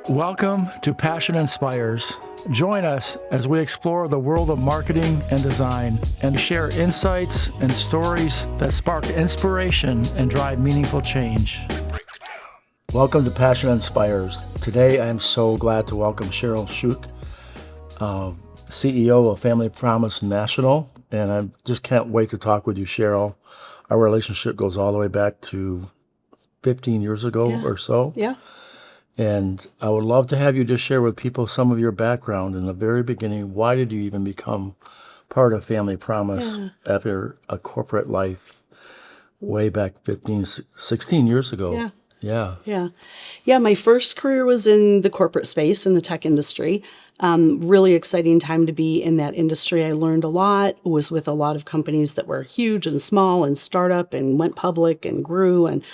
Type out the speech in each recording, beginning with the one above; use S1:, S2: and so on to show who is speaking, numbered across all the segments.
S1: Welcome to Passion Inspires. Join us as we explore the world of marketing and design and share insights and stories that spark inspiration and drive meaningful change. Welcome to Passion Inspires. Today I am so glad to welcome Cheryl Schuch, CEO of Family Promise National, and I just can't wait to talk with you, Cheryl. Our relationship goes all the way back to 15 years ago or so.
S2: Yeah.
S1: And I would love to have you just share with people some of your background in the very beginning. Why did you even become part of Family Promise after a corporate life way back 15, 16 years ago?
S2: Yeah. My first career was in the corporate space in the tech industry. Really exciting time to be in that industry. I learned a lot, was with a lot of companies that were huge and small and startup and went public and grew. And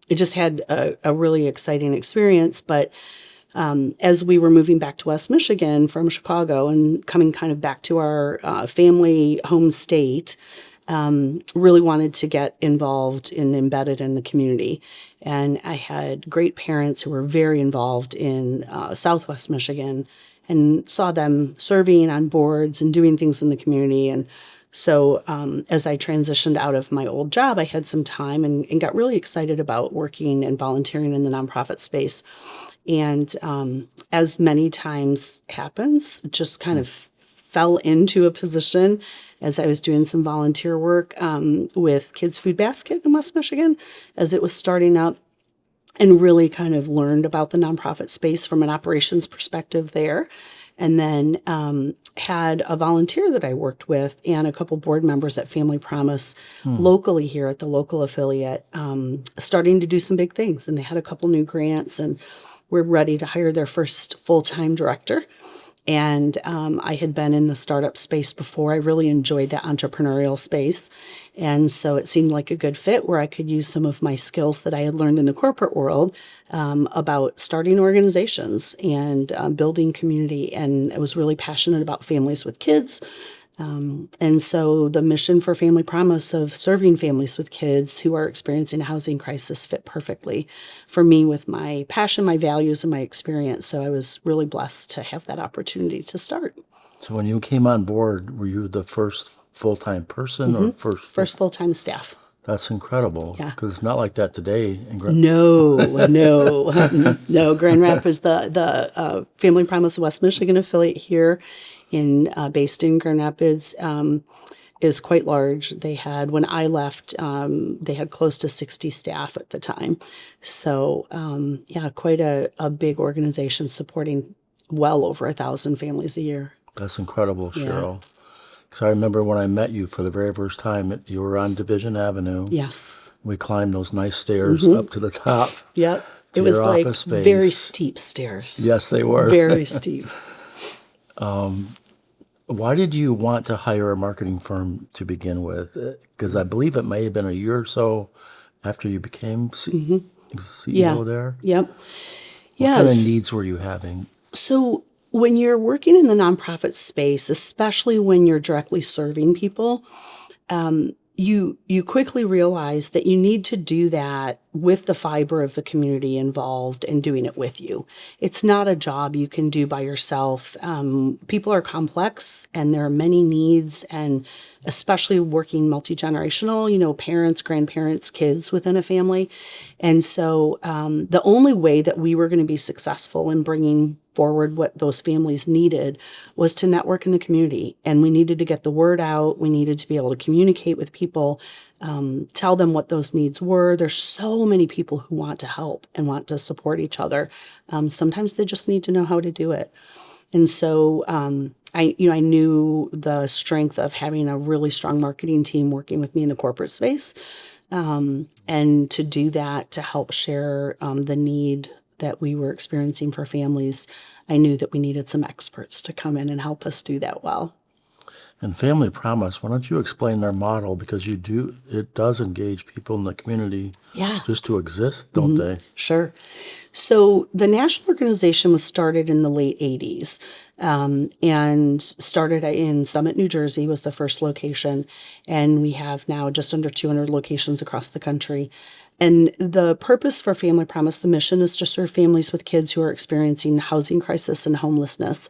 S2: it just had a really exciting experience. But as we were moving back to West Michigan from Chicago and coming kind of back to our family home state, really wanted to get involved and embedded in the community. And I had great parents who were very involved in Southwest Michigan and saw them serving on boards and doing things in the community. And so as I transitioned out of my old job, I had some time and got really excited about working and volunteering in the nonprofit space. And as many times happens, just kind of fell into a position as I was doing some volunteer work with Kids Food Basket in West Michigan as it was starting up, and really kind of learned about the nonprofit space from an operations perspective there. And then had a volunteer that I worked with and a couple board members at Family Promise locally here at the local affiliate, starting to do some big things. And they had a couple new grants and were ready to hire their first full-time director. And I had been in the startup space before. I really enjoyed that entrepreneurial space. And so it seemed like a good fit where I could use some of my skills that I had learned in the corporate world about starting organizations and building community. And I was really passionate about families with kids. And so the mission for Family Promise of serving families with kids who are experiencing a housing crisis fit perfectly for me with my passion, my values, and my experience. So I was really blessed to have that opportunity to start.
S1: So when you came on board, were you the first full-time person or
S2: First full-time staff.
S1: That's incredible.
S2: Yeah.
S1: Because it's not like that today.
S2: No. Grand Rapids, the Family Promise West Michigan affiliate here based in Grand Rapids, is quite large. They had, when I left, they had close to 60 staff at the time. So, quite a big organization supporting well over 1,000 families a year.
S1: That's incredible, Cheryl. Because I remember when I met you for the very first time, you were on Division Avenue.
S2: Yes.
S1: We climbed those nice stairs up to the top.
S2: Yep.
S1: It
S2: was like
S1: space.
S2: Very steep stairs.
S1: Yes, they were.
S2: Very steep.
S1: Why did you want to hire a marketing firm to begin with? Because I believe it may have been a year or so after you became CEO there.
S2: Yep.
S1: What kind of needs were you having?
S2: So when you're working in the nonprofit space, especially when you're directly serving people, you quickly realize that you need to do that with the fiber of the community involved and doing it with you. It's not a job you can do by yourself. People are complex and there are many needs, and especially working multi-generational, parents, grandparents, kids within a family. And so the only way that we were going to be successful in bringing forward what those families needed was to network in the community. And we needed to get the word out. We needed to be able to communicate with people, tell them what those needs were. There's so many people who want to help and want to support each other. Sometimes they just need to know how to do it. And so I knew the strength of having a really strong marketing team working with me in the corporate space, and to do that, to help share the need that we were experiencing for families. I knew that we needed some experts to come in and help us do that well.
S1: And Family Promise, why don't you explain their model? Because it does engage people in the community just to exist, don't they?
S2: Sure. So the national organization was started in the late 80s. and started in Summit, New Jersey was the first location. And we have now just under 200 locations across the country. And the purpose for Family Promise, the mission is to serve families with kids who are experiencing housing crisis and homelessness.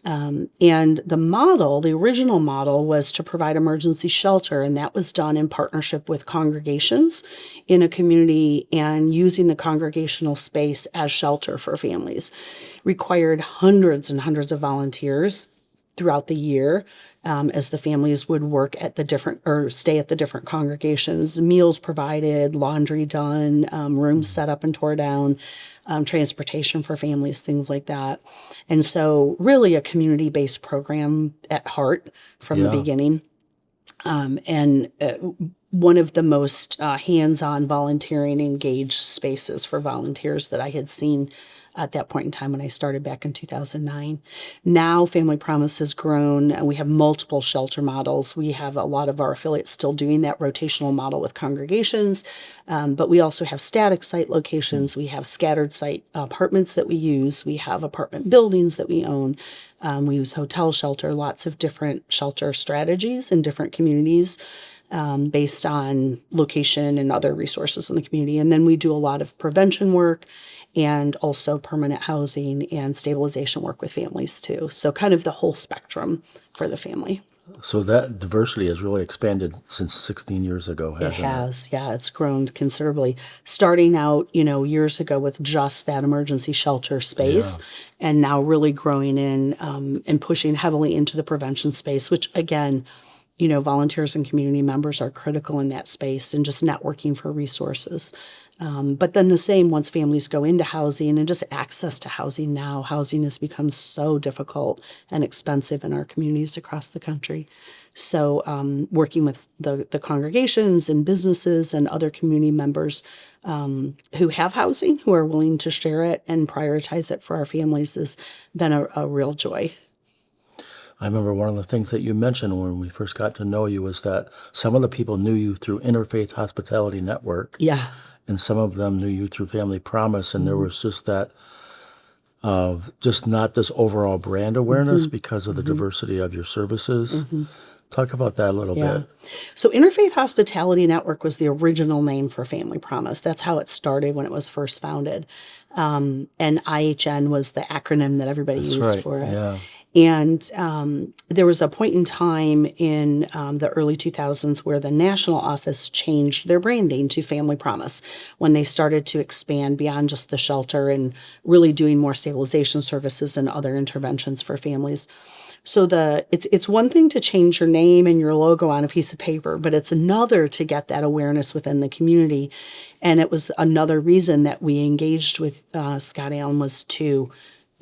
S2: And the original model was to provide emergency shelter, and that was done in partnership with congregations in a community and using the congregational space as shelter for families. Required hundreds and hundreds of volunteers throughout the year as the families would work at the different or stay at the different congregations, meals provided, laundry done, rooms set up and tore down, transportation for families, things like that. And so really a community-based program at heart from the beginning. And one of the most hands-on volunteering engaged spaces for volunteers that I had seen at that point in time when I started back in 2009. Now Family Promise has grown and we have multiple shelter models. We have a lot of our affiliates still doing that rotational model with congregations, but we also have static site locations. We have scattered site apartments that we use. We have apartment buildings that we own. We use hotel shelter, lots of different shelter strategies in different communities based on location and other resources in the community. And then we do a lot of prevention work and also permanent housing and stabilization work with families too. So kind of the whole spectrum for the family.
S3: So that diversity has really expanded since 16 years ago, hasn't it?
S2: It has, yeah, it's grown considerably. Starting out, years ago with just that emergency shelter space, and now really growing in and pushing heavily into the prevention space, which again, volunteers and community members are critical in that space and just networking for resources. But then the same once families go into housing and just access to housing now. Housing has become so difficult and expensive in our communities across the country. So working with the congregations and businesses and other community members who have housing, who are willing to share it and prioritize it for our families has been a real joy.
S3: I remember one of the things that you mentioned when we first got to know you was that some of the people knew you through Interfaith Hospitality Network.
S2: Yeah.
S3: And some of them knew you through Family Promise. And there was just that, just not this overall brand awareness because of the diversity of your services. Talk about that a little bit.
S2: So Interfaith Hospitality Network was the original name for Family Promise. That's how it started when it was first founded. And IHN was the acronym that everybody used for it.
S3: Yeah.
S2: And there was a point in time in the early 2000s where the national office changed their branding to Family Promise when they started to expand beyond just the shelter and really doing more stabilization services and other interventions for families. So it's one thing to change your name and your logo on a piece of paper, but it's another to get that awareness within the community. And it was another reason that we engaged with Scott Allen was to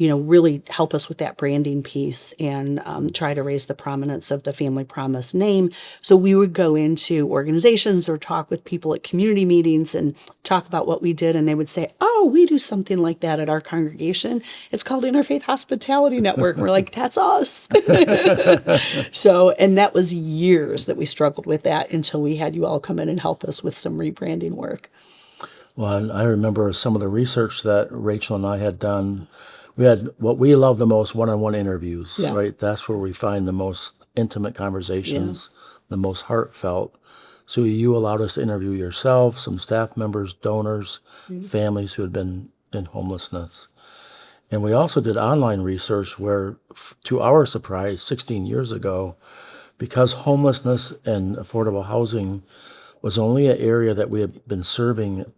S2: really help us with that branding piece and try to raise the prominence of the Family Promise name. So we would go into organizations or talk with people at community meetings and talk about what we did. And they would say, oh, we do something like that at our congregation. It's called Interfaith Hospitality Network. And we're like, that's us. So, and that was years that we struggled with that until we had you all come in and help us with some rebranding work.
S3: Well, I remember some of the research that Rachel and I had done. We had what we love the most, one-on-one interviews, right? That's where we find the most intimate conversations, the most heartfelt. So you allowed us to interview yourself, some staff members, donors, families who had been in homelessness. And we also did online research where, to our surprise, 16 years ago, because homelessness and affordable housing was only an area that we had been serving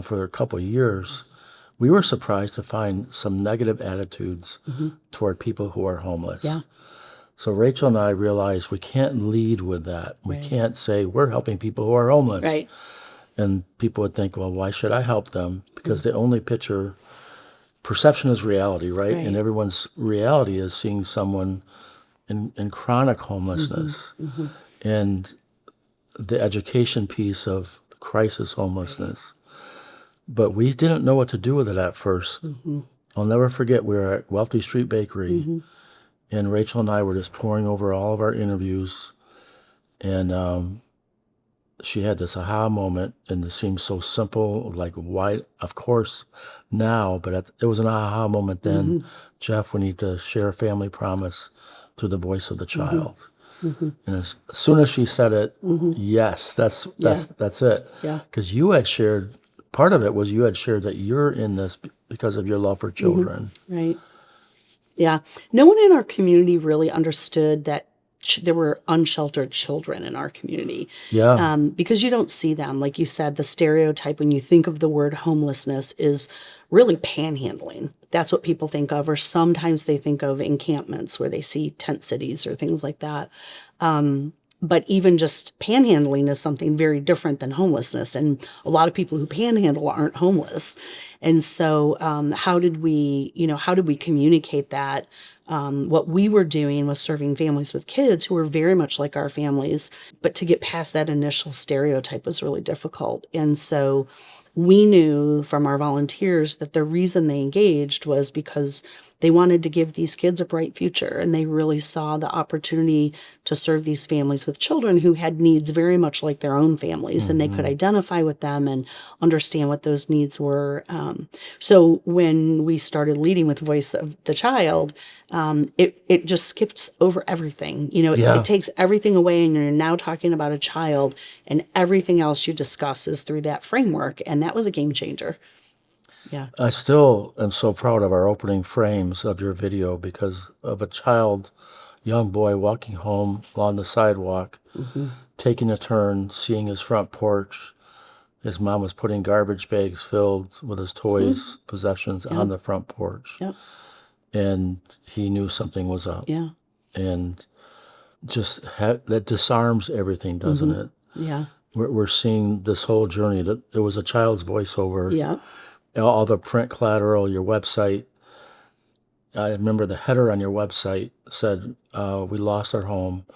S3: for a couple of years, we were surprised to find some negative attitudes toward people who are homeless.
S2: Yeah.
S3: So Rachel and I realized we can't lead with that. We can't say we're helping people who are homeless.
S2: Right.
S3: And people would think, well, why should I help them? Because they only picture, perception is reality, right? And everyone's reality is seeing someone in chronic homelessness. And the education piece of crisis homelessness. But we didn't know what to do with it at first. I'll never forget, we were at Wealthy Street Bakery, and Rachel and I were just pouring over all of our interviews. And she had this aha moment, and it seemed so simple, like why, of course, now, but it was an aha moment then. Jeff, we need to share a family promise through the voice of the child. And as soon as she said it, yes, that's it.
S2: Yeah.
S3: Because you had shared, part of it was you had shared that you're in this because of your love for children.
S2: Right. Yeah. No one in our community really understood that there were unsheltered children in our community.
S3: Yeah.
S2: Because you don't see them. Like you said, the stereotype when you think of the word homelessness is really panhandling. That's what people think of, or sometimes they think of encampments where they see tent cities or things like that. But even just panhandling is something very different than homelessness. And a lot of people who panhandle aren't homeless. And so how did we communicate that? What we were doing was serving families with kids who were very much like our families. But to get past that initial stereotype was really difficult. And so we knew from our volunteers that the reason they engaged was because they wanted to give these kids a bright future, and they really saw the opportunity to serve these families with children who had needs very much like their own families, and they could identify with them and understand what those needs were. So when we started leading with Voice of the Child, it just skips over everything. It takes everything away, and you're now talking about a child, and everything else you discuss is through that framework, and that was a game changer. Yeah.
S3: I still am so proud of our opening frames of your video because of a child, young boy walking home along the sidewalk, taking a turn, seeing his front porch. His mom was putting garbage bags filled with his toys, possessions on the front porch.
S2: Yep.
S3: And he knew something was up.
S2: Yeah.
S3: And just that disarms everything, doesn't it?
S2: Yeah.
S3: We're seeing this whole journey. That it was a child's voiceover.
S2: Yeah.
S3: All the print collateral, your website. I remember the header on your website said, we lost our home,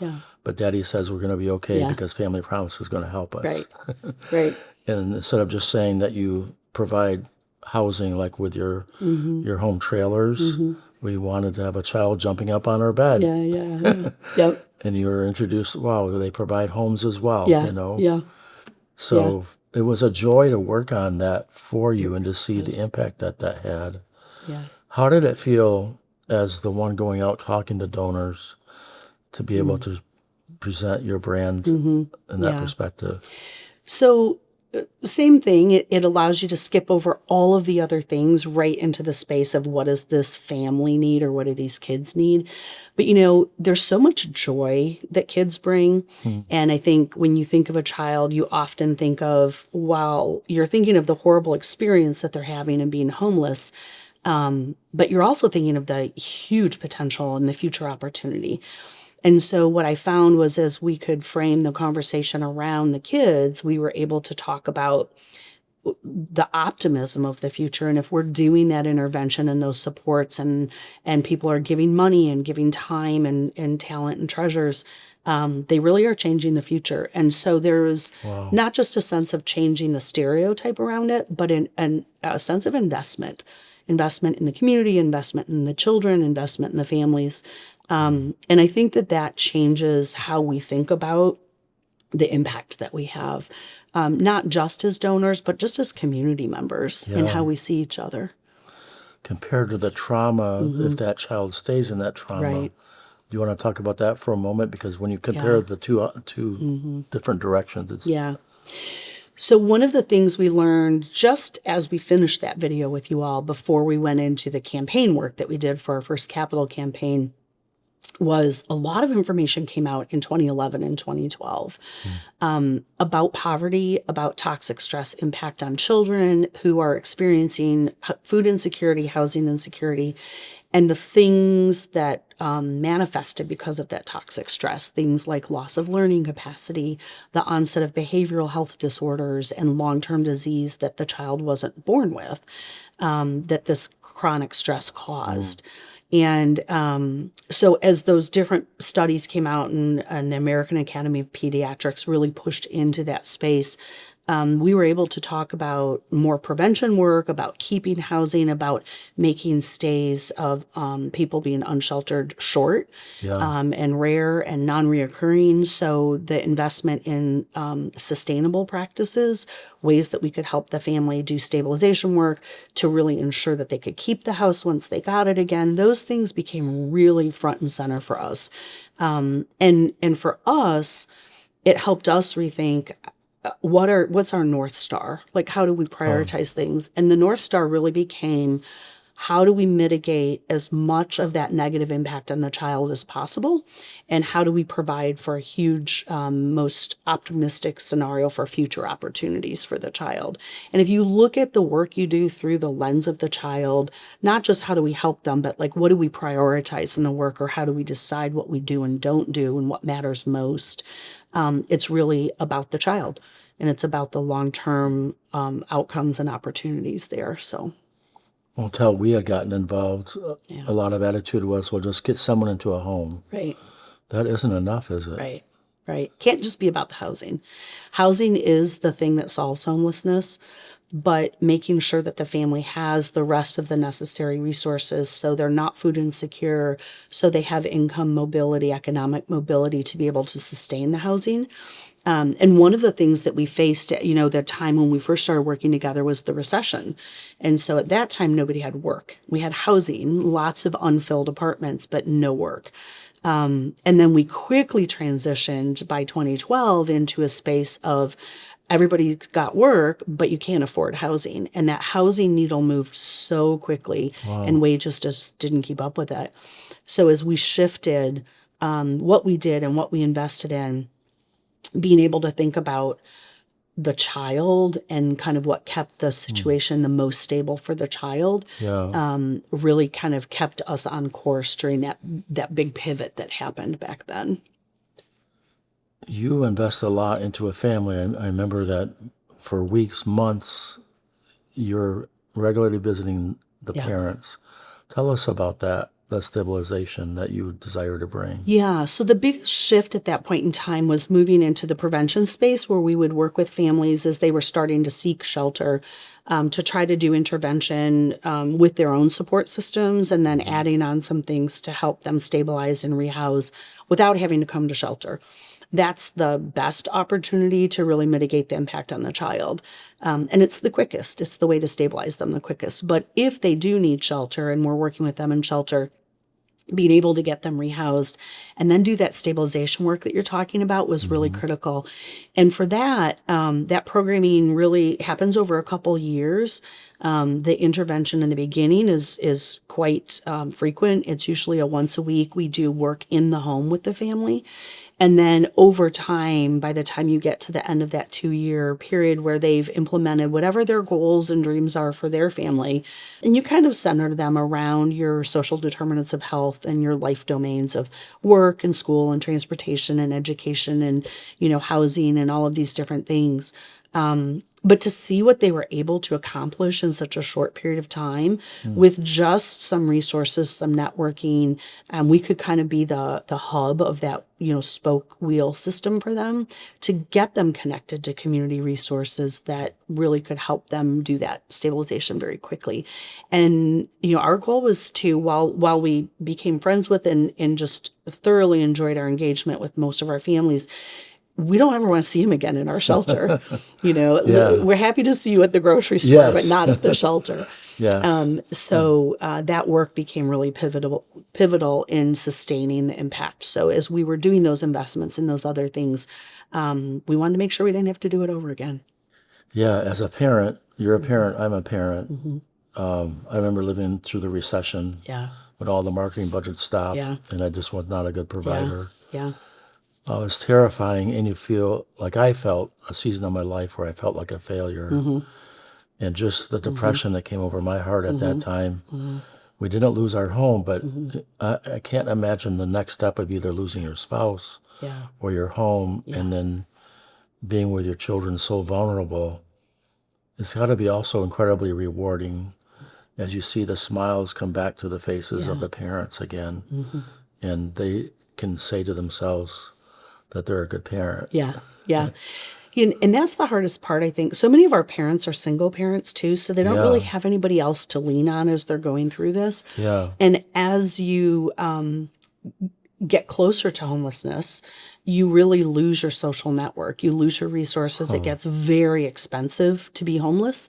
S3: but Daddy says we're going to be okay because Family Promise is going to help us.
S2: Right. Right.
S3: And instead of just saying that you provide housing like with your home trailers, we wanted to have a child jumping up on our bed.
S2: Yeah. Yep.
S3: And you were introduced, wow, they provide homes as well,
S2: Yeah.
S3: Yeah. So it was a joy to work on that for you and to see the impact that had.
S2: Yeah.
S3: How did it feel as the one going out talking to donors to be able to present your brand in that perspective?
S2: So same thing. It allows you to skip over all of the other things right into the space of what does this family need or what do these kids need. But, there's so much joy that kids bring. And I think when you think of a child, you often think of, you're thinking of the horrible experience that they're having and being homeless. But you're also thinking of the huge potential and the future opportunity. And so what I found was as we could frame the conversation around the kids, we were able to talk about the optimism of the future. And if we're doing that intervention and those supports and people are giving money and giving time and talent and treasures, they really are changing the future. And so there's not just a sense of changing the stereotype around it, but a sense of investment in the community, investment in the children, investment in the families. And I think that changes how we think about the impact that we have, not just as donors, but just as community members and how we see each other.
S3: Compared to the trauma, if that child stays in that trauma,
S2: Right.
S3: do you want to talk about that for a moment? Because when you compare the two different directions, it's
S2: So one of the things we learned just as we finished that video with you all before we went into the campaign work that we did for our first capital campaign was a lot of information came out in 2011 and 2012 about poverty, about toxic stress impact on children who are experiencing food insecurity, housing insecurity, and the things that manifested because of that toxic stress, things like loss of learning capacity, the onset of behavioral health disorders, and long-term disease that the child wasn't born with, that this chronic stress caused. And so as those different studies came out and the American Academy of Pediatrics really pushed into that space, we were able to talk about more prevention work, about keeping housing, about making stays of people being unsheltered short and rare and non-reoccurring. So the investment in sustainable practices, ways that we could help the family do stabilization work to really ensure that they could keep the house once they got it again. Those things became really front and center for us. And for us, it helped us rethink what's our North Star? Like, how do we prioritize things? And the North Star really became, how do we mitigate as much of that negative impact on the child as possible? And how do we provide for a huge, most optimistic scenario for future opportunities for the child? And if you look at the work you do through the lens of the child, not just how do we help them, but like, what do we prioritize in the work, or how do we decide what we do and don't do and what matters most? It's really about the child, and it's about the long-term outcomes and opportunities there. So,
S3: Well, until we had gotten involved, a lot of attitude was, well, just get someone into a home.
S2: right,
S3: That isn't enough, is it?
S2: right, right. Can't just be about the housing. Housing is the thing that solves homelessness, but making sure that the family has the rest of the necessary resources so they're not food insecure, so they have income mobility, economic mobility to be able to sustain the housing. And one of the things that we faced, the time when we first started working together was the recession. And so at that time, nobody had work. We had housing, lots of unfilled apartments, but no work. And then we quickly transitioned by 2012 into a space of everybody's got work, but you can't afford housing. And that housing needle moved so quickly, and wages just didn't keep up with it. So as we shifted what we did and what we invested in, being able to think about the child and kind of what kept the situation the most stable for the child, really kind of kept us on course during that big pivot that happened back then.
S3: You invest a lot into a family. I remember that for weeks, months, you're regularly visiting the parents. Tell us about that stabilization that you desire to bring.
S2: Yeah, so the biggest shift at that point in time was moving into the prevention space, where we would work with families as they were starting to seek shelter, to try to do intervention with their own support systems, and then adding on some things to help them stabilize and rehouse without having to come to shelter. That's the best opportunity to really mitigate the impact on the child. And it's the quickest. It's the way to stabilize them the quickest. But if they do need shelter and we're working with them in shelter, being able to get them rehoused and then do that stabilization work that you're talking about was really critical. And for that, that programming really happens over a couple years. The intervention in the beginning is quite frequent. It's usually a once a week. We do work in the home with the family. And then over time, by the time you get to the end of that 2-year period where they've implemented whatever their goals and dreams are for their family, and you kind of center them around your social determinants of health and your life domains of work and school and transportation and education and, housing and all of these different things. But to see what they were able to accomplish in such a short period of time with just some resources, some networking, we could kind of be the hub of that, spoke wheel system for them to get them connected to community resources that really could help them do that stabilization very quickly. And, our goal was to, while we became friends with and just thoroughly enjoyed our engagement with most of our families, we don't ever want to see him again in our shelter. We're happy to see you at the grocery store, but not at the shelter. So that work became really pivotal in sustaining the impact. So as we were doing those investments in those other things, we wanted to make sure we didn't have to do it over again.
S3: Yeah, as a parent, you're a parent, I'm a parent. I remember living through the recession when all the marketing budgets stopped, and I just was not a good provider. It was terrifying, and you feel like I felt a season of my life where I felt like a failure. And just the depression that came over my heart at that time. We didn't lose our home, but I can't imagine the next step of either losing your spouse or your home and then being with your children so vulnerable. It's got to be also incredibly rewarding as you see the smiles come back to the faces of the parents again, and they can say to themselves that they're a good parent.
S2: And that's the hardest part, I think. So many of our parents are single parents too, so they don't really
S3: Yeah.
S2: have anybody else to lean on as they're going through this.
S3: Yeah.
S2: And as you get closer to homelessness, you really lose your social network. You lose your resources. It gets very expensive to be homeless.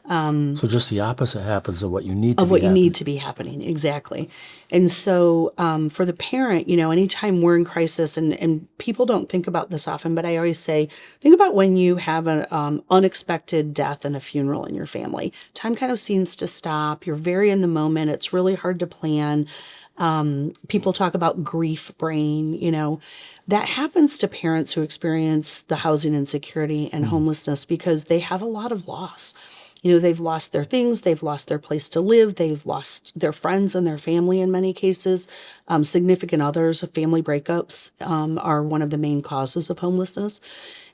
S3: So just the opposite happens of what you need to
S2: Of
S3: be
S2: what you
S3: happening.
S2: need to be happening, exactly. And so for the parent, anytime we're in crisis, and people don't think about this often, but I always say, think about when you have an unexpected death and a funeral in your family. Time kind of seems to stop. You're very in the moment. It's really hard to plan. People talk about grief brain, that happens to parents who experience the housing insecurity and homelessness because they have a lot of loss. They've lost their things, they've lost their place to live, they've lost their friends and their family in many cases. Significant others, family breakups are one of the main causes of homelessness.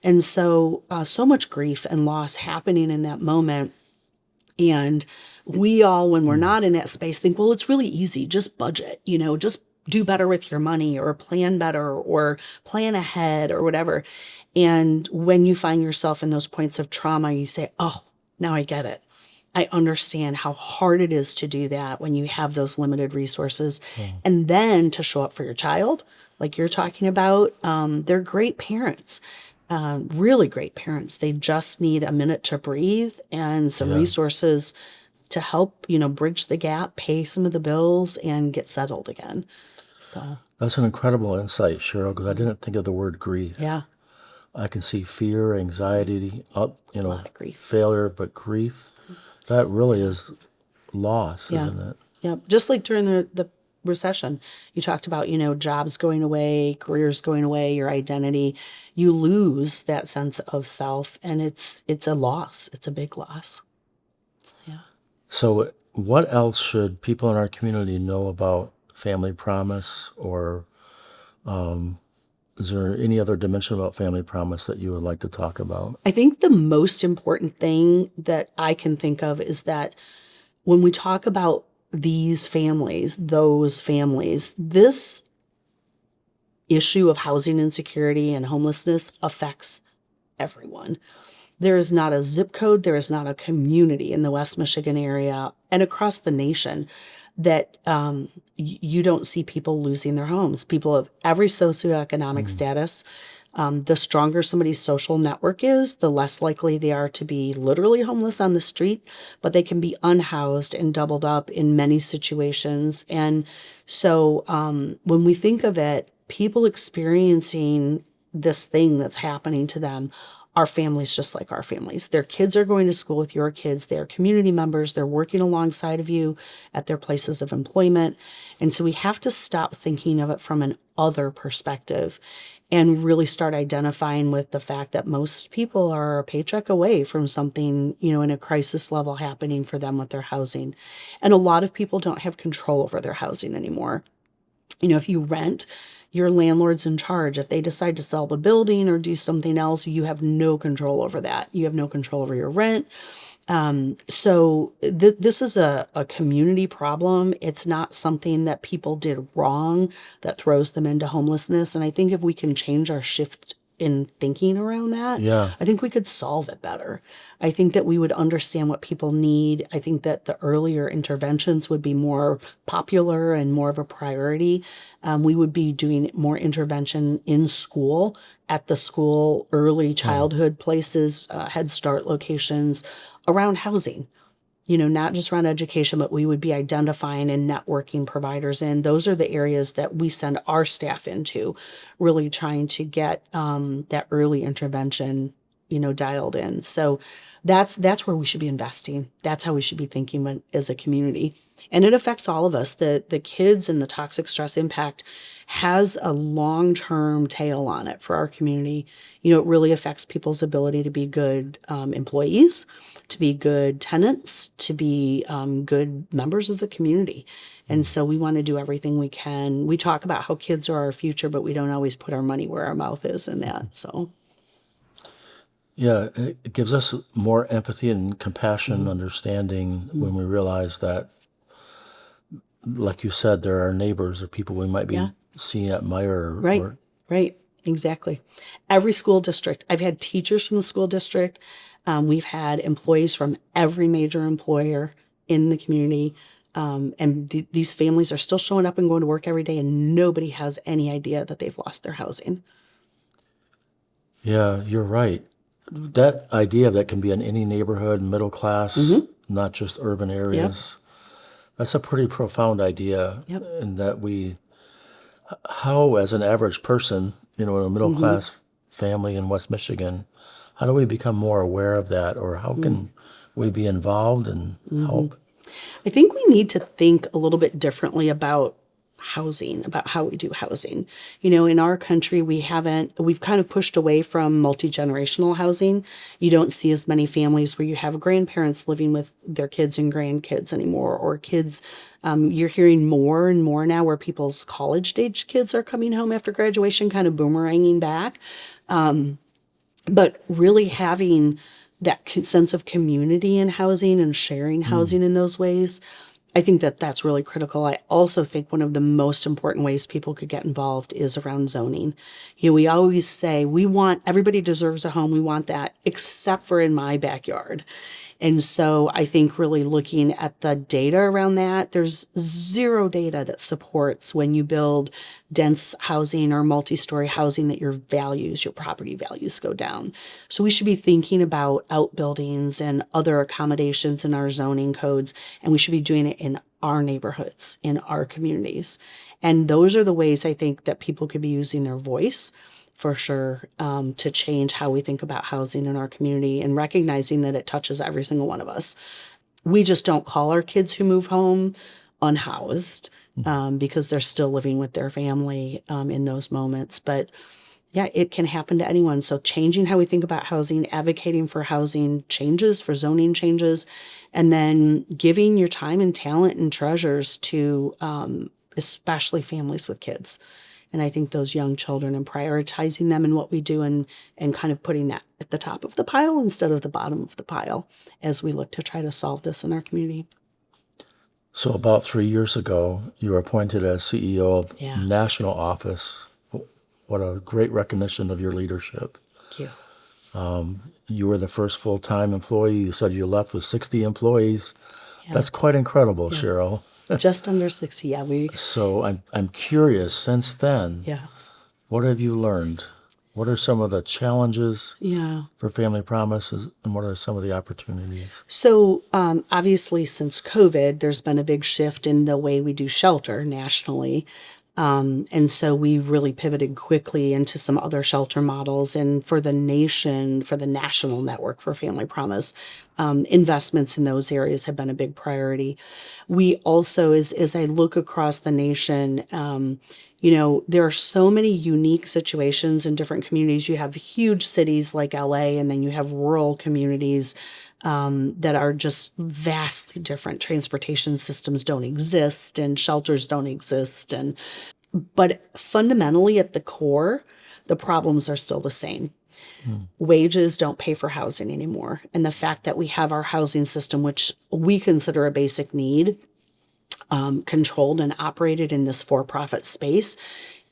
S2: And so, so much grief and loss happening in that moment. And we all, when we're not in that space, think, well, it's really easy. Just budget, just do better with your money or plan better or plan ahead or whatever. And when you find yourself in those points of trauma, you say, oh, now I get it. I understand how hard it is to do that when you have those limited resources. And then to show up for your child, like you're talking about, they're great parents. Really great parents. They just need a minute to breathe and some resources to help, bridge the gap, pay some of the bills, and get settled again. So
S3: That's an incredible insight, Cheryl, because I didn't think of the word grief.
S2: yeah,
S3: I can see fear, anxiety,
S2: a lot of grief.
S3: failure, but grief, that really is loss, isn't it?
S2: Yeah, just like during the recession, you talked about, jobs going away, careers going away, your identity. You lose that sense of self, and it's a loss. It's a big loss. Yeah.
S3: So what else should people in our community know about Family Promise, or is there any other dimension about Family Promise that you would like to talk about?
S2: I think the most important thing that I can think of is that when we talk about these families, those families, this issue of housing insecurity and homelessness affects everyone. There is not a zip code, there is not a community in the West Michigan area and across the nation that you don't see people losing their homes. People of every socioeconomic status. The stronger somebody's social network is, the less likely they are to be literally homeless on the street, but they can be unhoused and doubled up in many situations. And so when we think of it, people experiencing this thing that's happening to them are families just like our families. Their kids are going to school with your kids. They're community members. They're working alongside of you at their places of employment. And so we have to stop thinking of it from an other perspective and really start identifying with the fact that most people are a paycheck away from something, in a crisis level happening for them with their housing. And a lot of people don't have control over their housing anymore. If you rent, your landlord's in charge. If they decide to sell the building or do something else, you have no control over that. You have no control over your rent. So this is a community problem. It's not something that people did wrong that throws them into homelessness. And I think if we can change our shift in thinking around that, I think we could solve it better. I think that we would understand what people need. I think that the earlier interventions would be more popular and more of a priority. We would be doing more intervention in school, at the school, early childhood places, Head Start locations around housing. Not just around education, but we would be identifying and networking providers in. Those are the areas that we send our staff into, really trying to get that early intervention, dialed in. So that's where we should be investing. That's how we should be thinking as a community. And it affects all of us. The kids and the toxic stress impact has a long-term tail on it for our community. It really affects people's ability to be good employees, to be good tenants, to be good members of the community. And so we want to do everything we can. We talk about how kids are our future, but we don't always put our money where our mouth is in that. So.
S3: Yeah, it gives us more empathy and compassion, understanding when we realize that, like you said, there are neighbors or people we might be seeing, admire.
S2: Right. Exactly. Every school district. I've had teachers from the school district. We've had employees from every major employer in the community. And these families are still showing up and going to work every day, and nobody has any idea that they've lost their housing.
S3: Yeah, you're right. That idea that can be in any neighborhood, middle class, not just urban areas. That's a pretty profound idea.
S2: Yep.
S3: In that how as an average person, in a middle class family in West Michigan, how do we become more aware of that, or how can we be involved and help?
S2: I think we need to think a little bit differently about housing, about how we do housing. In our country, we've kind of pushed away from multi-generational housing. You don't see as many families where you have grandparents living with their kids and grandkids anymore, or kids. You're hearing more and more now where people's college-age kids are coming home after graduation, kind of boomeranging back. But really having that sense of community in housing and sharing housing in those ways, I think that that's really critical. I also think one of the most important ways people could get involved is around zoning. We always say everybody deserves a home. We want that, except for in my backyard. And so I think really looking at the data around that, there's zero data that supports when you build dense housing or multi-story housing that your property values go down. So we should be thinking about outbuildings and other accommodations in our zoning codes, and we should be doing it in our neighborhoods, in our communities. And those are the ways I think that people could be using their voice for sure, to change how we think about housing in our community and recognizing that it touches every single one of us. We just don't call our kids who move home unhoused because they're still living with their family in those moments. But yeah, it can happen to anyone. So changing how we think about housing, advocating for housing changes, for zoning changes, and then giving your time and talent and treasures to especially families with kids. And I think those young children, and prioritizing them in what we do, and kind of putting that at the top of the pile instead of the bottom of the pile as we look to try to solve this in our community.
S3: So about 3 years ago, you were appointed as CEO of National Office. What a great recognition of your leadership.
S2: Thank you.
S3: You were the first full-time employee. You said you left with 60 employees. Yeah. That's quite incredible, Cheryl.
S2: Just under 60, yeah.
S3: So I'm curious, since then, what have you learned? What are some of the challenges for Family Promises, and what are some of the opportunities?
S2: So obviously, since COVID, there's been a big shift in the way we do shelter nationally. And so we really pivoted quickly into some other shelter models. And for the National Network for Family Promise, investments in those areas have been a big priority. We also, as I look across the nation, there are so many unique situations in different communities. You have huge cities like LA, and then you have rural communities that are just vastly different. Transportation systems don't exist, and shelters don't exist. But fundamentally at the core, the problems are still the same. Wages don't pay for housing anymore. And the fact that we have our housing system, which we consider a basic need, controlled and operated in this for-profit space,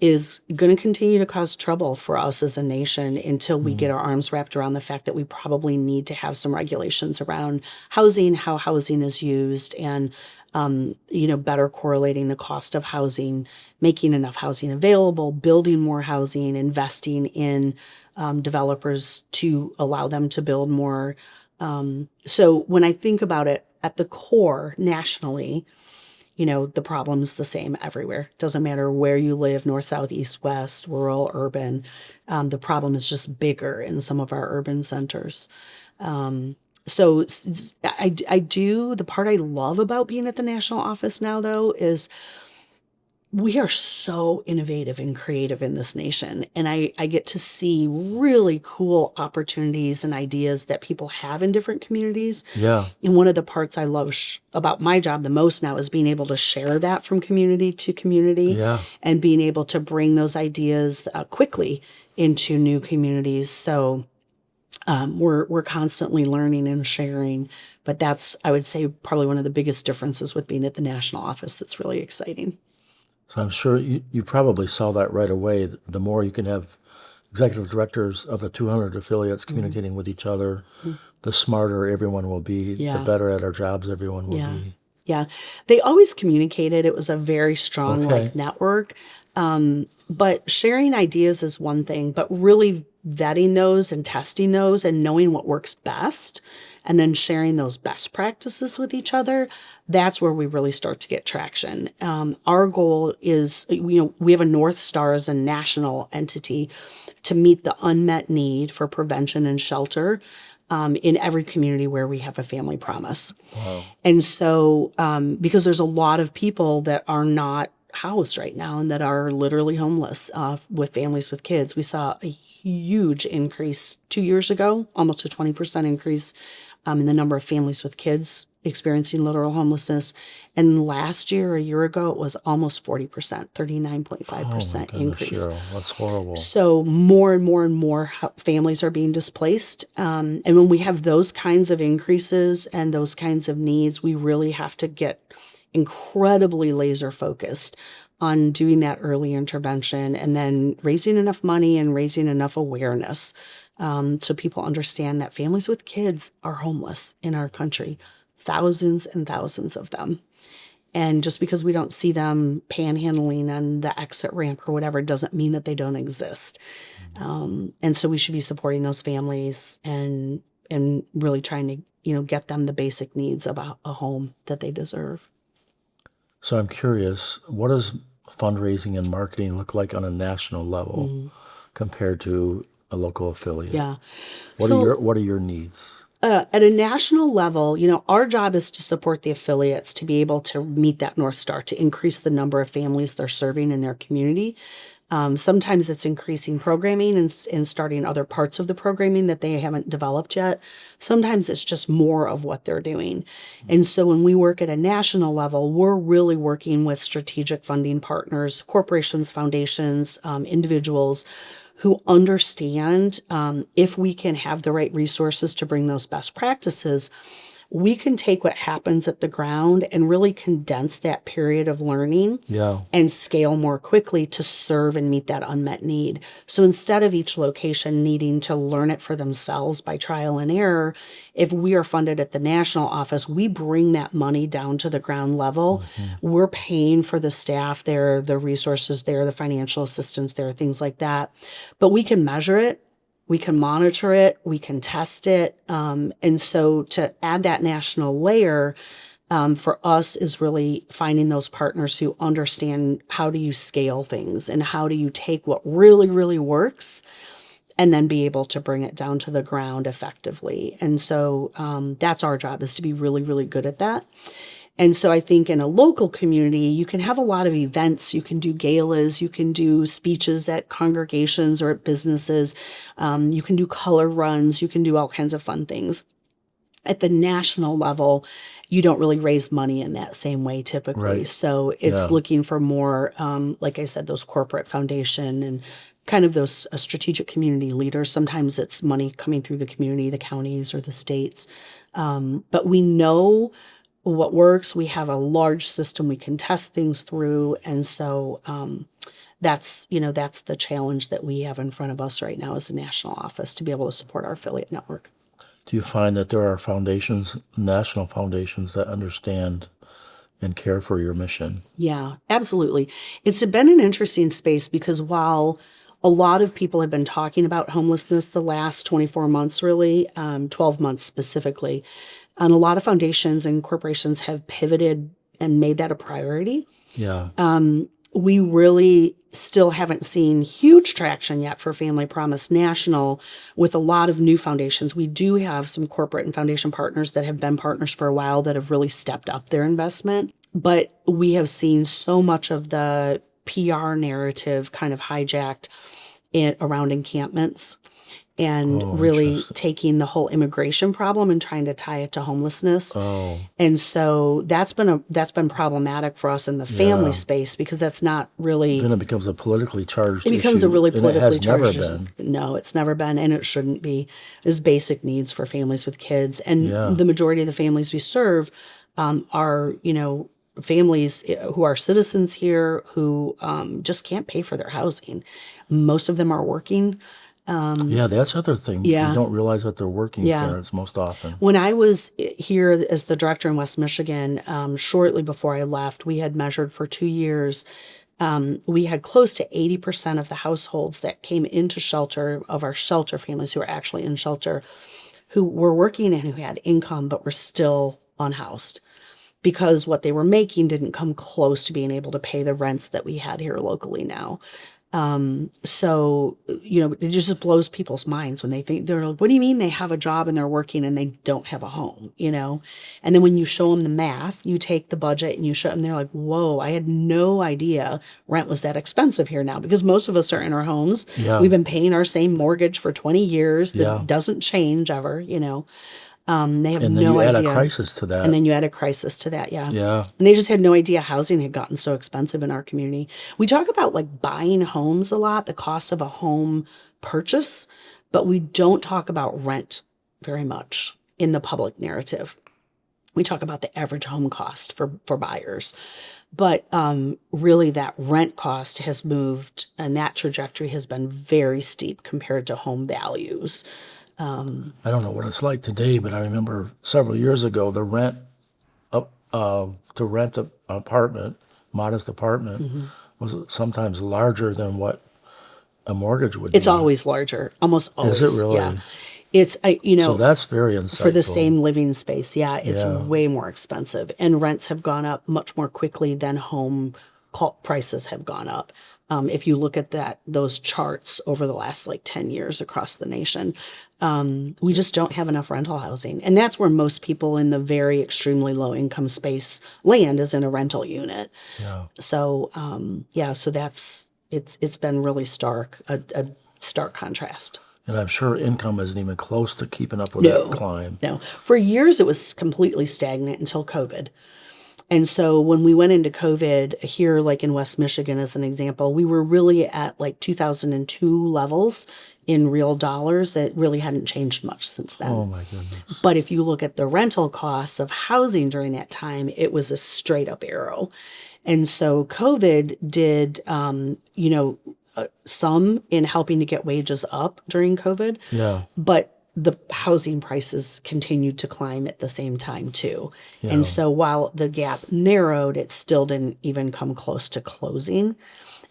S2: is going to continue to cause trouble for us as a nation until we get our arms wrapped around the fact that we probably need to have some regulations around housing, how housing is used, and better correlating the cost of housing, making enough housing available, building more housing, investing in developers to allow them to build more. So when I think about it at the core nationally, the problem's the same everywhere. Doesn't matter where you live, north, south, east, west, rural, urban. The problem is just bigger in some of our urban centers. So the part I love about being at the national office now, though, is we are so innovative and creative in this nation. And I get to see really cool opportunities and ideas that people have in different communities.
S3: Yeah.
S2: And one of the parts I love about my job the most now is being able to share that from community to community, and being able to bring those ideas quickly into new communities. So we're constantly learning and sharing, but that's, I would say, probably one of the biggest differences with being at the national office that's really exciting.
S3: So I'm sure you probably saw that right away. The more you can have executive directors of the 200 affiliates communicating with each other, the smarter everyone will be, the better at our jobs everyone will be.
S2: Yeah. They always communicated. It was a very strong
S3: Okay.
S2: network. But sharing ideas is one thing, but really vetting those and testing those and knowing what works best and then sharing those best practices with each other, that's where we really start to get traction. Our goal is, we have a North Star as a national entity to meet the unmet need for prevention and shelter in every community where we have a family promise.
S3: Wow.
S2: And so, because there's a lot of people that are not housed right now and that are literally homeless with families with kids. We saw a huge increase 2 years ago, almost a 20% increase in the number of families with kids experiencing literal homelessness. And last year, a year ago, it was almost 40%, 39.5% increase.
S3: Cheryl, that's horrible.
S2: So more and more and more families are being displaced. And when we have those kinds of increases and those kinds of needs, we really have to get incredibly laser focused on doing that early intervention and then raising enough money and raising enough awareness so people understand that families with kids are homeless in our country, thousands and thousands of them. And just because we don't see them panhandling on the exit ramp or whatever doesn't mean that they don't exist. And so we should be supporting those families and really trying to get them the basic needs of a home that they deserve.
S3: So I'm curious, what does fundraising and marketing look like on a national level compared to a local affiliate?
S2: Yeah.
S3: What are your needs?
S2: At a national level, our job is to support the affiliates to be able to meet that North Star, to increase the number of families they're serving in their community. Sometimes it's increasing programming and starting other parts of the programming that they haven't developed yet. Sometimes it's just more of what they're doing. And so when we work at a national level, we're really working with strategic funding partners, corporations, foundations, individuals who understand if we can have the right resources to bring those best practices, we can take what happens at the ground and really condense that period of learning and scale more quickly to serve and meet that unmet need. So instead of each location needing to learn it for themselves by trial and error, if we are funded at the national office, we bring that money down to the ground level. We're paying for the staff there, the resources there, the financial assistance there, things like that. But we can measure it. We can monitor it, we can test it. And so to add that national layer for us is really finding those partners who understand how do you scale things and how do you take what really, really works and then be able to bring it down to the ground effectively. And so that's our job, is to be really, really good at that. And so I think in a local community, you can have a lot of events. You can do galas, you can do speeches at congregations or at businesses. You can do color runs, you can do all kinds of fun things. At the national level, you don't really raise money in that same way typically.
S3: Right.
S2: So it's looking for more, like I said, those corporate foundation and kind of those strategic community leaders. Sometimes it's money coming through the community, the counties or the states. But we know what works. We have a large system we can test things through. And so that's the challenge that we have in front of us right now as a national office, to be able to support our affiliate network.
S3: Do you find that there are foundations, national foundations, that understand and care for your mission? Yeah,
S2: absolutely. It's been an interesting space because while a lot of people have been talking about homelessness the last 24 months, really, 12 months specifically, and a lot of foundations and corporations have pivoted and made that a priority.
S3: Yeah.
S2: We really still haven't seen huge traction yet for Family Promise National with a lot of new foundations. We do have some corporate and foundation partners that have been partners for a while that have really stepped up their investment. But we have seen so much of the PR narrative kind of hijacked around encampments and really taking the whole immigration problem and trying to tie it to homelessness. And so that's been problematic for us in the family space, because that's not really.
S3: Then it becomes a politically charged issue.
S2: It becomes a really politically charged
S3: issue.
S2: No, it's never been, and it shouldn't be. It's basic needs for families with kids, and the majority of the families we serve are families who are citizens here who just can't pay for their housing. Most of them are working.
S3: Yeah, that's the other thing.
S2: Yeah.
S3: You don't realize that they're working
S2: Yeah.
S3: parents most often.
S2: When I was here as the director in West Michigan, shortly before I left, we had measured for 2 years. We had close to 80% of the households that came into shelter, of our shelter families who were actually in shelter, who were working and who had income but were still unhoused because what they were making didn't come close to being able to pay the rents that we had here locally now. So, it just blows people's minds when they think, they're like, what do you mean they have a job and they're working and they don't have a home, And then when you show them the math, you take the budget and you show them, they're like, whoa, I had no idea rent was that expensive here now, because most of us are in our homes.
S3: Yeah.
S2: We've been paying our same mortgage for 20 years that
S3: Yeah.
S2: doesn't change ever, They have
S3: And then
S2: no
S3: you add
S2: idea.
S3: a crisis to that.
S2: And then you add a crisis to that, yeah.
S3: Yeah.
S2: And they just had no idea housing had gotten so expensive in our community. We talk about like buying homes a lot, the cost of a home purchase, but we don't talk about rent very much in the public narrative. We talk about the average home cost for buyers. But really that rent cost has moved, and that trajectory has been very steep compared to home values.
S3: I don't know what it's like today, but I remember several years ago, the rent to rent an apartment, modest apartment, was sometimes larger than what a mortgage would be.
S2: It's always larger, almost always.
S3: Is it really?
S2: Yeah. It's,
S3: So that's very insightful.
S2: for the same living space, yeah, it's way more expensive. And rents have gone up much more quickly than home prices have gone up. If you look at those charts over the last 10 years across the nation, we just don't have enough rental housing. And that's where most people in the very extremely low income space land, is in a rental unit.
S3: Yeah.
S2: So, so it's been really stark, a stark contrast.
S3: And I'm sure income isn't even close to keeping up with that climb.
S2: No. For years, it was completely stagnant until COVID. And so when we went into COVID here, like in West Michigan, as an example, we were really at 2002 levels in real dollars. It really hadn't changed much since then.
S3: Oh, my goodness.
S2: But if you look at the rental costs of housing during that time, it was a straight up arrow. And so COVID did, some in helping to get wages up during COVID.
S3: Yeah.
S2: But the housing prices continued to climb at the same time too.
S3: Yeah.
S2: And so while the gap narrowed, it still didn't even come close to closing.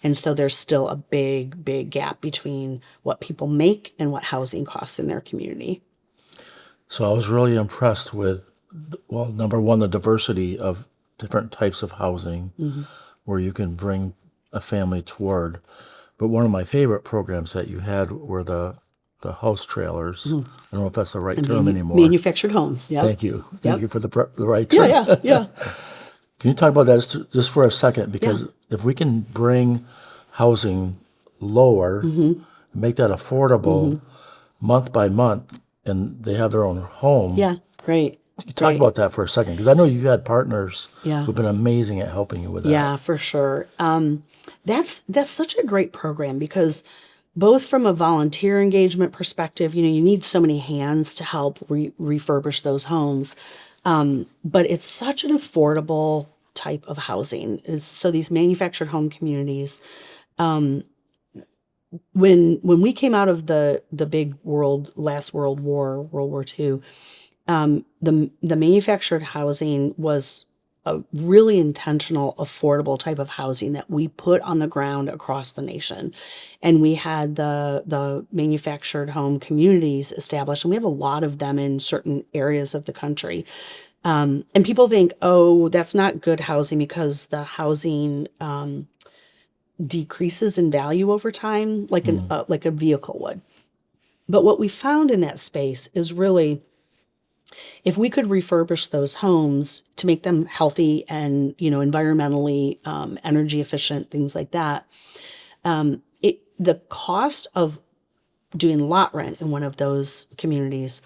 S2: And so there's still a big, big gap between what people make and what housing costs in their community.
S3: So I was really impressed with, well, number one, the diversity of different types of housing where you can bring a family toward. But one of my favorite programs that you had were the house trailers. I don't know if that's the right term anymore.
S2: Manufactured homes. Yeah.
S3: Thank you. Thank you for the right term.
S2: Yeah.
S3: Can you talk about that just for a second? Because if we can bring housing lower, make that affordable month by month, and they have their own home.
S2: Yeah, great.
S3: Talk about that for a second, because I know you've had partners
S2: Yeah.
S3: who've been amazing at helping you with that.
S2: Yeah, for sure. That's such a great program, because both from a volunteer engagement perspective, you need so many hands to help refurbish those homes. But it's such an affordable type of housing. So these manufactured home communities, when we came out of the big last World War, World War II, the manufactured housing was a really intentional, affordable type of housing that we put on the ground across the nation. And we had the manufactured home communities established, and we have a lot of them in certain areas of the country. And people think, oh, that's not good housing because the housing decreases in value over time, like a vehicle would. But what we found in that space is really, if we could refurbish those homes to make them healthy and, environmentally energy efficient, things like that, the cost of doing lot rent in one of those communities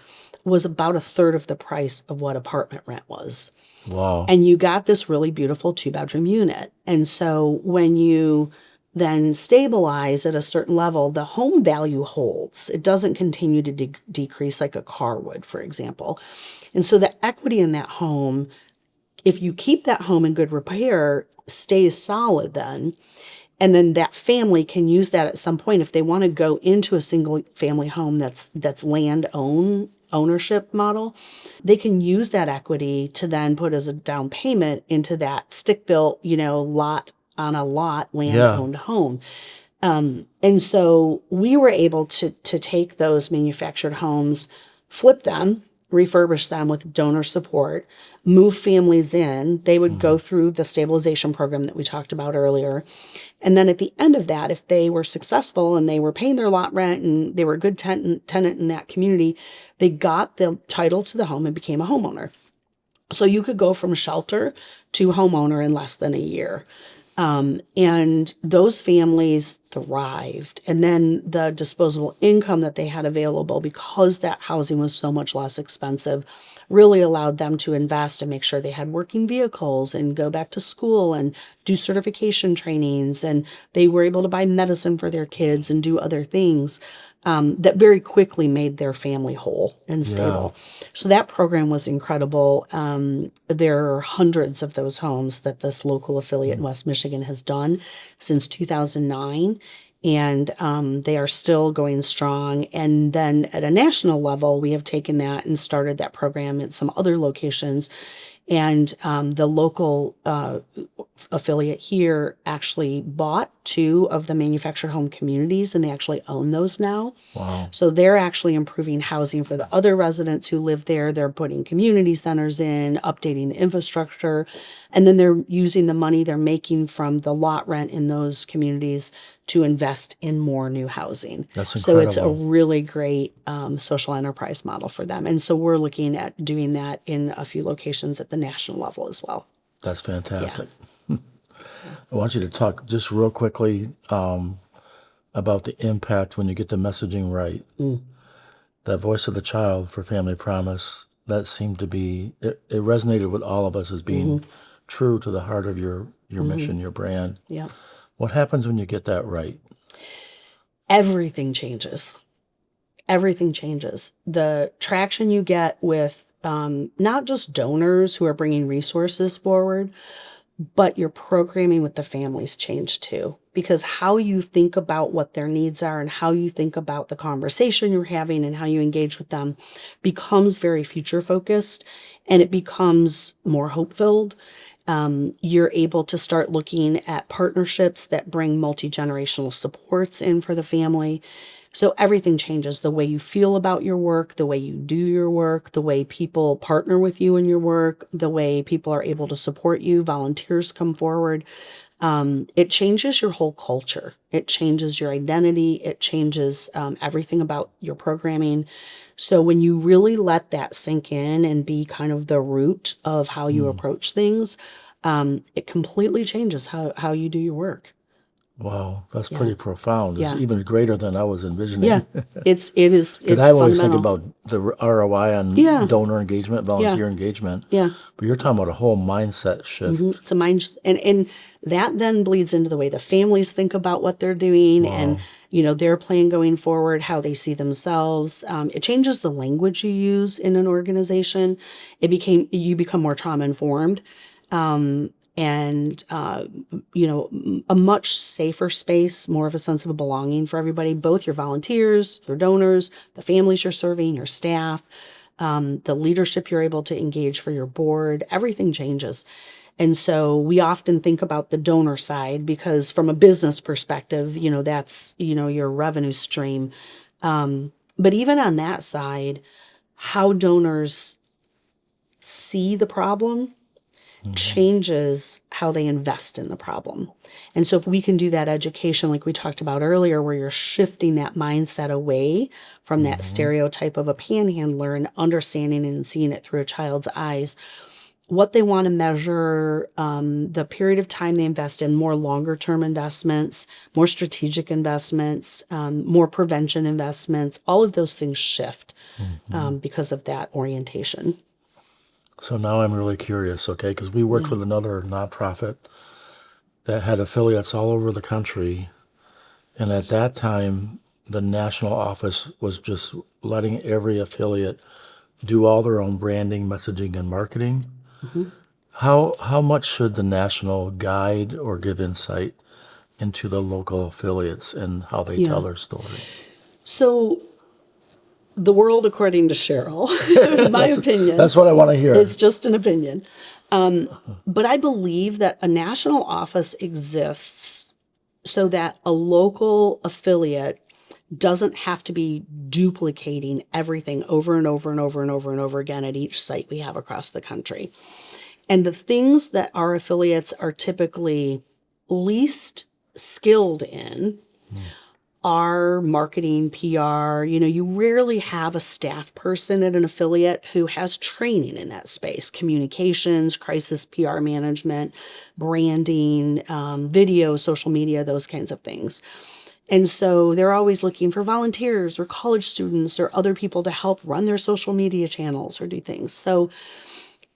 S2: was about a third of the price of what apartment rent was.
S3: Wow.
S2: And you got this really beautiful 2-bedroom unit. And so when you then stabilize at a certain level, the home value holds. It doesn't continue to decrease like a car would, for example. And so the equity in that home, if you keep that home in good repair, stays solid then. And then that family can use that at some point if they want to go into a single family home that's ownership model. They can use that equity to then put as a down payment into that stick built, lot on a lot land owned home. And so we were able to take those manufactured homes, flip them, refurbish them with donor support, move families in. They would go through the stabilization program that we talked about earlier. And then at the end of that, if they were successful and they were paying their lot rent and they were a good tenant in that community, they got the title to the home and became a homeowner. So you could go from shelter to homeowner in less than a year. And those families thrived. And then the disposable income that they had available, because that housing was so much less expensive, really allowed them to invest and make sure they had working vehicles and go back to school and do certification trainings. And they were able to buy medicine for their kids and do other things that very quickly made their family whole and stable. So that program was incredible. There are hundreds of those homes that this local affiliate in West Michigan has done since 2009. And they are still going strong. And then at a national level, we have taken that and started that program at some other locations. And the local affiliate here actually bought 2 of the manufactured home communities, and they actually own those now.
S3: Wow.
S2: So they're actually improving housing for the other residents who live there. They're putting community centers in, updating the infrastructure, and then they're using the money they're making from the lot rent in those communities to invest in more new housing.
S3: That's incredible.
S2: So it's a really great social enterprise model for them. And so we're looking at doing that in a few locations at the national level as well.
S3: That's fantastic. I want you to talk just real quickly about the impact when you get the messaging right. That voice of the child for Family Promise, that seemed to be, it resonated with all of us as being true to the heart of your mission, your brand.
S2: Yeah.
S3: What happens when you get that right?
S2: Everything changes. Everything changes. The traction you get with not just donors who are bringing resources forward, but your programming with the families change too. Because how you think about what their needs are and how you think about the conversation you're having and how you engage with them becomes very future focused, and it becomes more hope filled. You're able to start looking at partnerships that bring multi-generational supports in for the family. So everything changes. The way you feel about your work, the way you do your work, the way people partner with you in your work, the way people are able to support you, volunteers come forward. It changes your whole culture. It changes your identity. It changes everything about your programming. So when you really let that sink in and be kind of the root of how you approach things, it completely changes how you do your work.
S3: Wow, that's pretty profound. It's even greater than I was envisioning.
S2: Yeah, it is. It's
S3: I always think
S2: fundamental.
S3: about the ROI on donor engagement, volunteer engagement.
S2: Yeah.
S3: But you're talking about a whole mindset shift.
S2: It's a mind, and that then bleeds into the way the families think about what they're doing, and their plan going forward, how they see themselves. It changes the language you use in an organization. You become more trauma informed. And a much safer space, more of a sense of belonging for everybody, both your volunteers, your donors, the families you're serving, your staff, the leadership you're able to engage for your board. Everything changes. And so we often think about the donor side because from a business perspective, that's, your revenue stream. But even on that side, how donors see the problem changes how they invest in the problem. And so if we can do that education, like we talked about earlier, where you're shifting that mindset away from that stereotype of a panhandler and understanding and seeing it through a child's eyes, what they want to measure, the period of time they invest in, more longer term investments, more strategic investments, more prevention investments, all of those things shift because of that orientation.
S3: So now I'm really curious, okay, because we worked with another nonprofit that had affiliates all over the country. And at that time, the national office was just letting every affiliate do all their own branding, messaging, and marketing. How much should the national guide or give insight into the local affiliates and how they tell their story?
S2: So the world, according to Cheryl, in my opinion,
S3: That's what I want to hear.
S2: it's just an opinion. But I believe that a national office exists so that a local affiliate doesn't have to be duplicating everything over and over and over and over and over again at each site we have across the country. And the things that our affiliates are typically least skilled in are marketing, PR. You rarely have a staff person at an affiliate who has training in that space: communications, crisis PR management, branding, video, social media, those kinds of things. And so they're always looking for volunteers or college students or other people to help run their social media channels or do things. So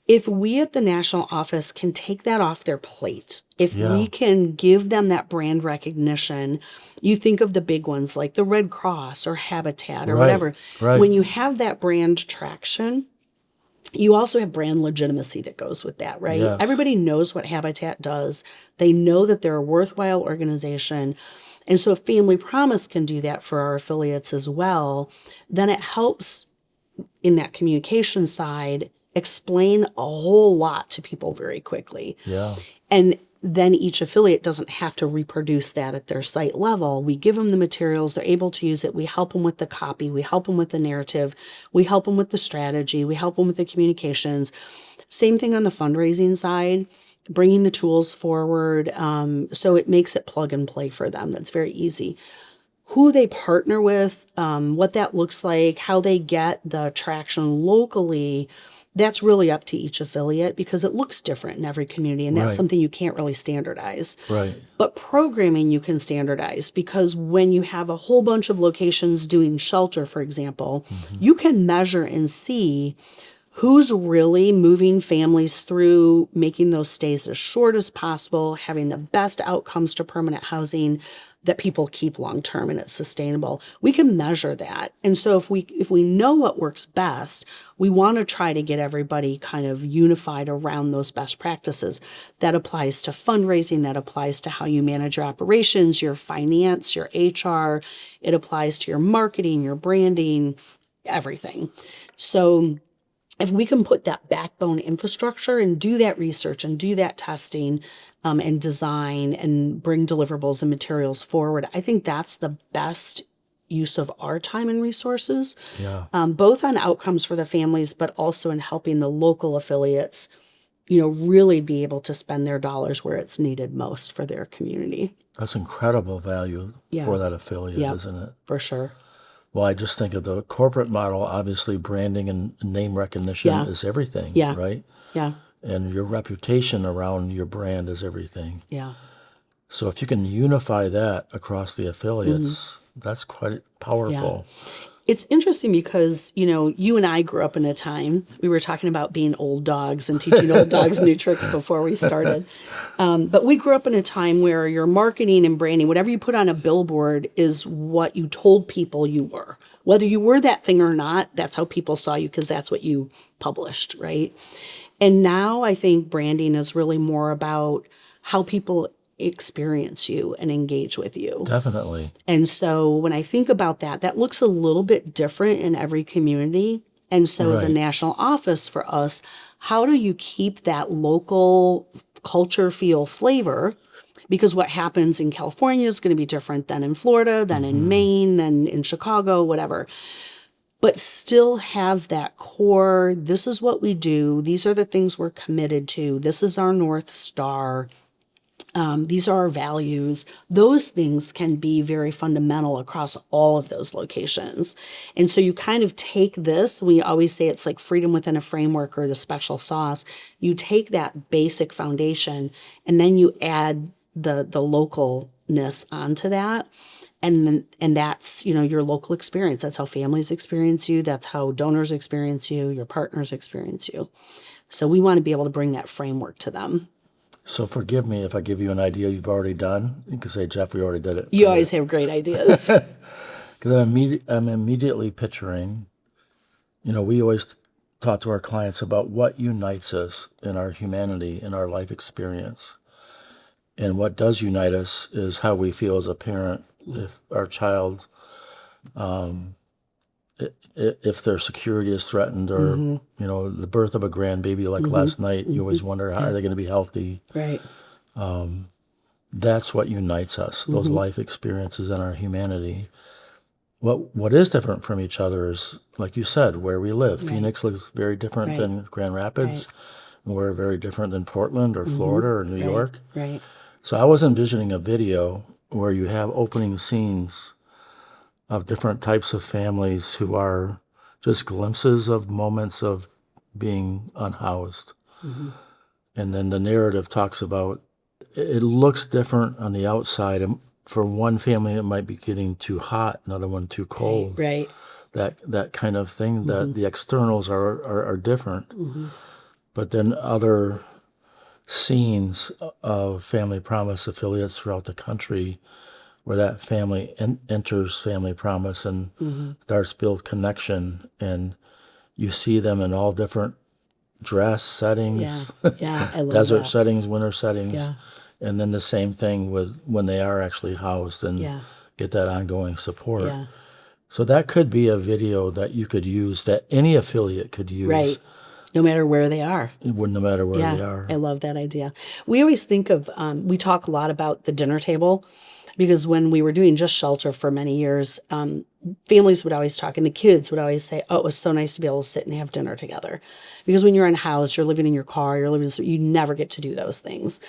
S2: if we at the national office can take that off their plate, if we can give them that brand recognition, you think of the big ones like the Red Cross or Habitat or whatever.
S3: Right.
S2: When you have that brand traction, you also have brand legitimacy that goes with that, right?
S3: Yes.
S2: Everybody knows what Habitat does. They know that they're a worthwhile organization. And so if Family Promise can do that for our affiliates as well, then it helps in that communication side explain a whole lot to people very quickly.
S3: Yeah.
S2: And then each affiliate doesn't have to reproduce that at their site level. We give them the materials, they're able to use it. We help them with the copy, we help them with the narrative, we help them with the strategy, we help them with the communications. Same thing on the fundraising side, bringing the tools forward. So it makes it plug and play for them. That's very easy. Who they partner with, what that looks like, how they get the traction locally, that's really up to each affiliate because it looks different in every community, and that's something you can't really standardize.
S3: Right.
S2: But programming you can standardize because when you have a whole bunch of locations doing shelter, for example, you can measure and see who's really moving families through making those stays as short as possible, having the best outcomes to permanent housing that people keep long term and it's sustainable. We can measure that. And so if we know what works best, we want to try to get everybody kind of unified around those best practices. That applies to fundraising, that applies to how you manage your operations, your finance, your HR, it applies to your marketing, your branding, everything. So if we can put that backbone infrastructure and do that research and do that testing and design and bring deliverables and materials forward, I think that's the best use of our time and resources, both on outcomes for the families, but also in helping the local affiliates, really be able to spend their dollars where it's needed most for their community.
S3: That's incredible value for that affiliate, isn't it?
S2: For sure.
S3: Well, I just think of the corporate model. Obviously, branding and name recognition is everything, right?
S2: Yeah.
S3: And your reputation around your brand is everything.
S2: Yeah.
S3: So if you can unify that across the affiliates, that's quite powerful.
S2: It's interesting because, you and I grew up in a time, we were talking about being old dogs and teaching old dogs new tricks before we started. But we grew up in a time where your marketing and branding, whatever you put on a billboard is what you told people you were. Whether you were that thing or not, that's how people saw you because that's what you published, right? And now I think branding is really more about how people experience you and engage with you.
S3: Definitely.
S2: And so when I think about that, that looks a little bit different in every community. And so as a national office for us, how do you keep that local culture, feel, flavor? Because what happens in California is going to be different than in Florida, than in Maine, than in Chicago, whatever. But still have that core, this is what we do. These are the things we're committed to. This is our North Star. These are our values. Those things can be very fundamental across all of those locations. And so you kind of take this, we always say it's like freedom within a framework or the special sauce. You take that basic foundation and then you add the localness onto that. And that's, your local experience. That's how families experience you. That's how donors experience you, your partners experience you. So we want to be able to bring that framework to them.
S3: So forgive me if I give you an idea you've already done. You can say, Jeff, we already did it.
S2: You always have great ideas.
S3: Because I'm immediately picturing, we always talk to our clients about what unites us in our humanity, in our life experience. And what does unite us is how we feel as a parent. If our child, if their security is threatened, or the birth of a grandbaby like last night, you always wonder, how are they going to be healthy?
S2: Right.
S3: That's what unites us, those life experiences and our humanity. What is different from each other is, like you said, where we live.
S2: Right.
S3: Phoenix looks very different
S2: Right.
S3: than Grand Rapids.
S2: Right.
S3: And we're very different than Portland or Florida or New York.
S2: Right.
S3: So I was envisioning a video where you have opening scenes of different types of families who are just glimpses of moments of being unhoused. And then the narrative talks about, it looks different on the outside. And for one family, it might be getting too hot, another one too cold.
S2: Right.
S3: That kind of thing, that the externals are different. But then other scenes of Family Promise affiliates throughout the country where that family enters Family Promise and starts build connection, and you see them in all different dress settings,
S2: I love
S3: desert
S2: that.
S3: settings, winter settings,
S2: Yeah.
S3: and then the same thing with when they are actually housed and get that ongoing support.
S2: Yeah.
S3: So that could be a video that you could use, that any affiliate could use.
S2: Right. No matter where they are.
S3: No matter where they are.
S2: I love that idea. We always think of, we talk a lot about the dinner table, because when we were doing just shelter for many years, families would always talk, and the kids would always say, oh, it was so nice to be able to sit and have dinner together. Because when you're unhoused, you're living in your car, you never get to do those things.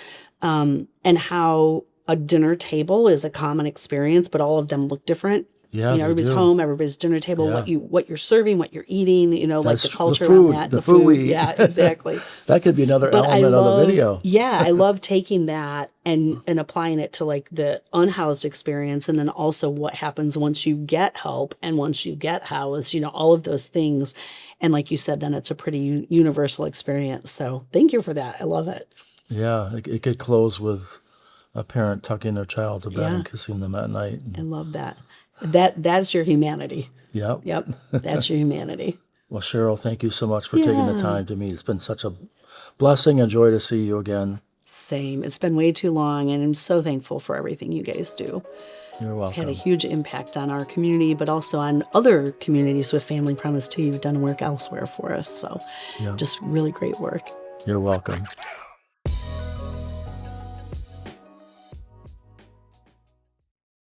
S2: And how a dinner table is a common experience, but all of them look different.
S3: Yeah,
S2: everybody's home, everybody's dinner table, what you're serving, what you're eating, like the culture around that.
S3: The food we eat.
S2: Yeah, exactly.
S3: That could be another element of the video.
S2: Yeah, I love taking that and applying it to like the unhoused experience, and then also what happens once you get help and once you get housed, all of those things. And like you said, then it's a pretty universal experience. So thank you for that. I love it.
S3: Yeah, it could close with a parent tucking their child to bed and kissing them at night.
S2: I love that. That's your humanity.
S3: Yep.
S2: Yep. That's your humanity.
S3: Well, Cheryl, thank you so much for taking the time to meet. It's been such a blessing and joy to see you again.
S2: Same. It's been way too long, and I'm so thankful for everything you guys do.
S3: You're welcome.
S2: Had a huge impact on our community, but also on other communities with Family Promise too. You've done work elsewhere for us. So just really great work.
S3: You're welcome.